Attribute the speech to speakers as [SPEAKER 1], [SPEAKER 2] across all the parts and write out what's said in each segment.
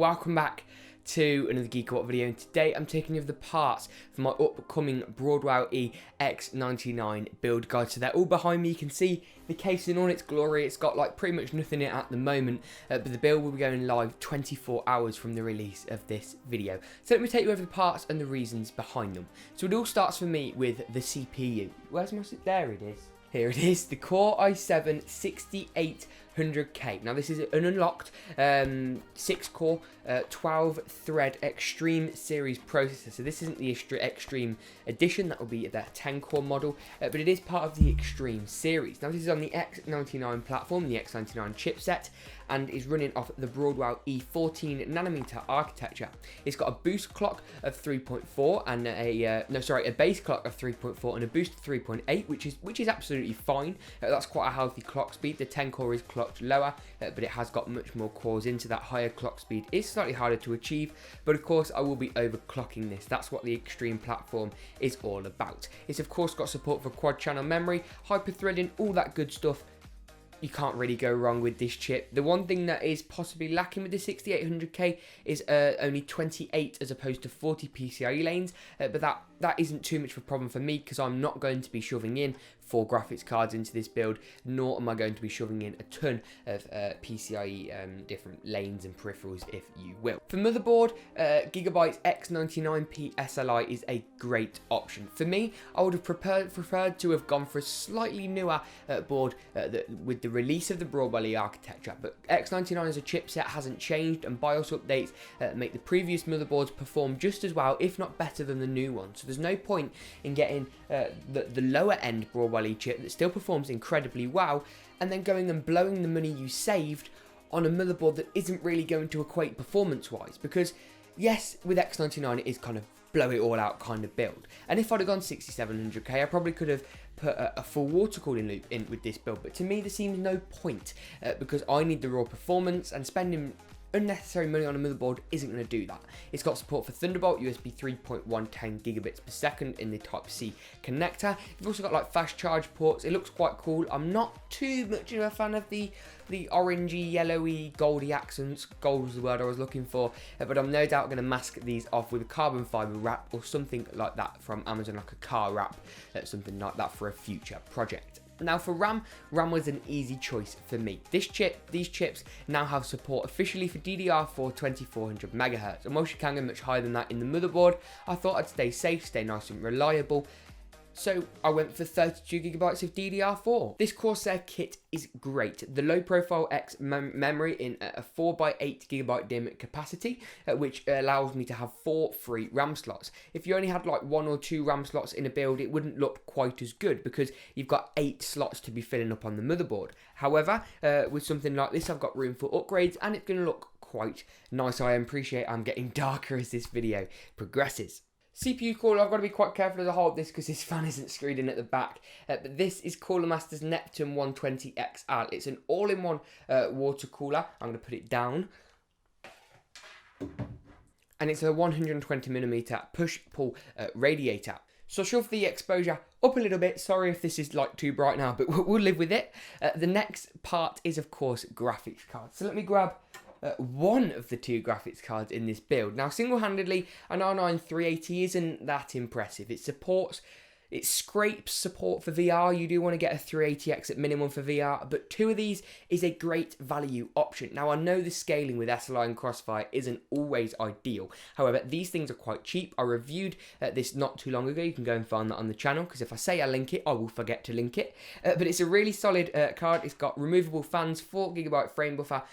[SPEAKER 1] welcome back to another GeekaWhat video, and today I'm taking you over the parts for my upcoming Broadwell-E X99 build guide. So they're all behind me. You can see the case in all its glory. It's got like pretty much nothing in it at the moment, but the build will be going live 24 hours from the release of this video. So let me take you over the parts and the reasons behind them. So it all starts for me with the CPU. Where's my... there it is. Here it is, the Core i7 6800K. Now this is an unlocked 6-core, 12-thread Extreme series processor. So this isn't the Extreme edition, that will be the 10-core model, but it is part of the Extreme series. Now this is on the X99 platform, the X99 chipset, and is running off the Broadwell-E 14nm architecture. It's got a boost clock of 3.4 and a base clock of 3.4 and a boost of 3.8, which is absolutely fine. That's quite a healthy clock speed. The 10 core is clocked lower, but it has got much more cores into that. Higher clock speed is slightly harder to achieve, but of course I will be overclocking this. That's what the Extreme platform is all about. It's of course got support for quad channel memory, hyper threading, all that good stuff. You can't really go wrong with this chip. The one thing that is possibly lacking with the 6800K is only 28 as opposed to 40 PCIe lanes, but that isn't too much of a problem for me because I'm not going to be shoving in 4 graphics cards into this build, nor am I going to be shoving in a ton of PCIe different lanes and peripherals, if you will. For motherboard, GeekaByte's X99P SLI is a great option. For me, I would have preferred to have gone for a slightly newer board with the release of the Broadwell-E architecture, but X99 as a chipset hasn't changed, and BIOS updates make the previous motherboards perform just as well, if not better than the new one. So there's no point in getting the lower end Broadwell-E chip that still performs incredibly well and then going and blowing the money you saved on a motherboard that isn't really going to equate performance wise, because yes, with X99 it is kind of blow it all out kind of build, and if I'd have gone 6700K I probably could have put a full water cooling loop in with this build, but to me there seems no point because I need the raw performance, and spending unnecessary money on a motherboard isn't going to do that. It's got support for Thunderbolt, USB 3.110 gigabits per second in the Type-C connector. You've also got like fast charge ports. It looks quite cool. I'm not too much of a fan of the orangey, yellowy, goldy accents. Gold was the word I was looking for, but I'm no doubt going to mask these off with a carbon fiber wrap or something like that from Amazon, like a car wrap, something like that for a future project. Now for RAM was an easy choice for me. These chips now have support officially for DDR4 2400 MHz, and whilst you can go much higher than that in the motherboard, I thought I'd stay safe, stay nice and reliable. So I went for 32 gigabytes of DDR4. This Corsair kit is great. The low profile X memory in a 4x8 gigabyte DIMM capacity, which allows me to have 4 free RAM slots. If you only had like 1 or 2 RAM slots in a build, it wouldn't look quite as good because you've got 8 slots to be filling up on the motherboard. However, with something like this, I've got room for upgrades and it's going to look quite nice. I appreciate I'm getting darker as this video progresses. CPU cooler, I've got to be quite careful as I hold this because this fan isn't screwed in at the back, but this is Cooler Master's Neptune 120 XL. It's an all-in-one water cooler. I'm going to put it down, and it's a 120mm push-pull radiator. So shove the exposure up a little bit. Sorry if this is like too bright now, but we'll live with it. The next part is of course graphics cards. So let me grab one of the 2 graphics cards in this build. Now single-handedly, an R9 380 isn't that impressive. It scrapes support for VR. You do want to get a 380X at minimum for VR, but 2 of these is a great value option. Now I know the scaling with SLI and Crossfire isn't always ideal. However, these things are quite cheap. I reviewed this not too long ago. You can go and find that on the channel because if I say I link it, I will forget to link it. But it's a really solid card. It's got removable fans, 4GB frame buffer,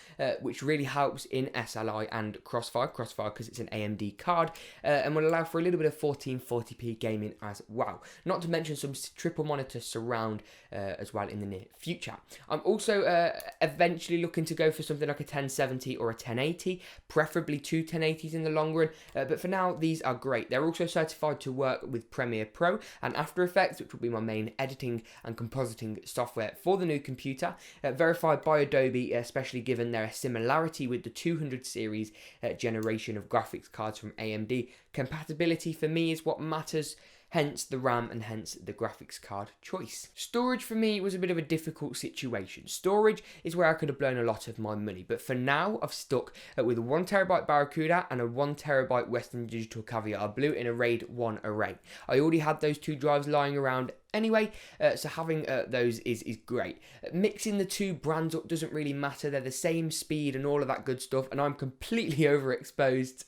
[SPEAKER 1] which really helps in SLI and Crossfire because it's an AMD card, and will allow for a little bit of 1440p gaming as well. Not to mention some triple monitor surround as well in the near future. I'm also eventually looking to go for something like a 1070 or a 1080, preferably 2 1080s in the long run, but for now these are great. They're also certified to work with Premiere Pro and After Effects, which will be my main editing and compositing software for the new computer, verified by Adobe, especially given their similarity with the 200 series generation of graphics cards from AMD. Compatibility for me is what matters. hence the RAM and hence the graphics card choice. Storage for me was a bit of a difficult situation. Storage is where I could have blown a lot of my money, but for now I've stuck with a 1TB Barracuda and a 1TB Western Digital Caviar Blue in a RAID 1 array. I already had those two drives lying around anyway, so having those is great. Mixing the two brands up doesn't really matter, they're the same speed and all of that good stuff, and I'm completely overexposed.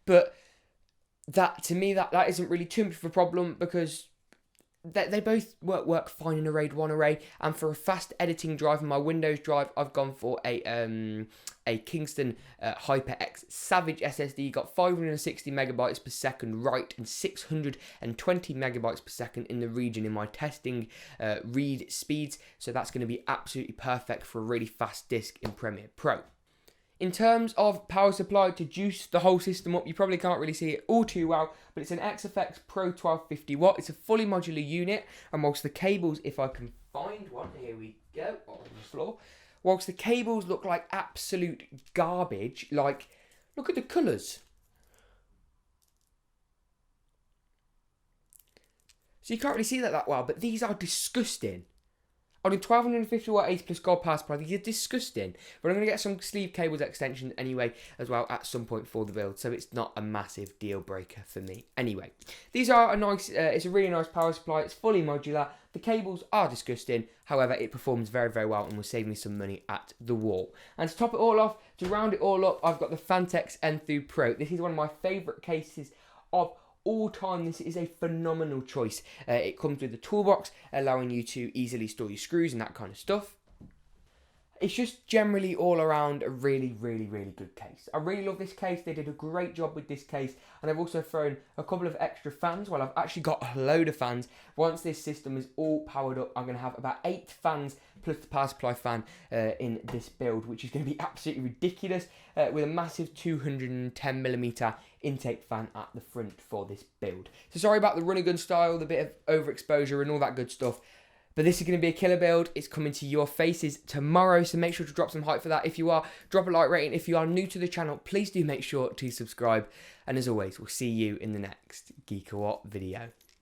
[SPEAKER 1] But that, to me, that isn't really too much of a problem, because they both work fine in a RAID 1 array. And for a fast editing drive, my Windows drive, I've gone for a Kingston HyperX Savage SSD. Got 560 megabytes per second write and 620 megabytes per second in the region in my testing read speeds. So that's going to be absolutely perfect for a really fast disk in Premiere Pro. In terms of power supply to juice the whole system up, you probably can't really see it all too well, but it's an XFX Pro 1250 watt. It's a fully modular unit, and whilst the cables, if I can find one, here we go, on the floor. Whilst the cables look like absolute garbage, like, look at the colours. So you can't really see that well, but these are disgusting. On a 1250 watt 80 plus gold power supply, these are disgusting. But I'm going to get some sleeve cables extensions anyway as well at some point for the build, so it's not a massive deal breaker for me. Anyway, these are a nice, it's a really nice power supply. It's fully modular. The cables are disgusting, however, it performs very, very well and will save me some money at the wall. And to top it all off, to round it all up, I've got the Phanteks Enthoo Pro. This is one of my favourite cases of all time. This is a phenomenal choice. It comes with a toolbox allowing you to easily store your screws and that kind of stuff. It's just generally all around a really, really, really good case. I really love this case. They did a great job with this case, and I've also thrown a couple of extra fans. Well, I've actually got a load of fans. Once this system is all powered up, I'm going to have about 8 fans plus the power supply fan in this build, which is going to be absolutely ridiculous, with a massive 210mm intake fan at the front for this build. So sorry about the run and gun style, the bit of overexposure and all that good stuff. But this is going to be a killer build. It's coming to your faces tomorrow, so make sure to drop some hype for that. If you are, drop a like rating. If you are new to the channel, please do make sure to subscribe. And as always, we'll see you in the next GeekaWhat video.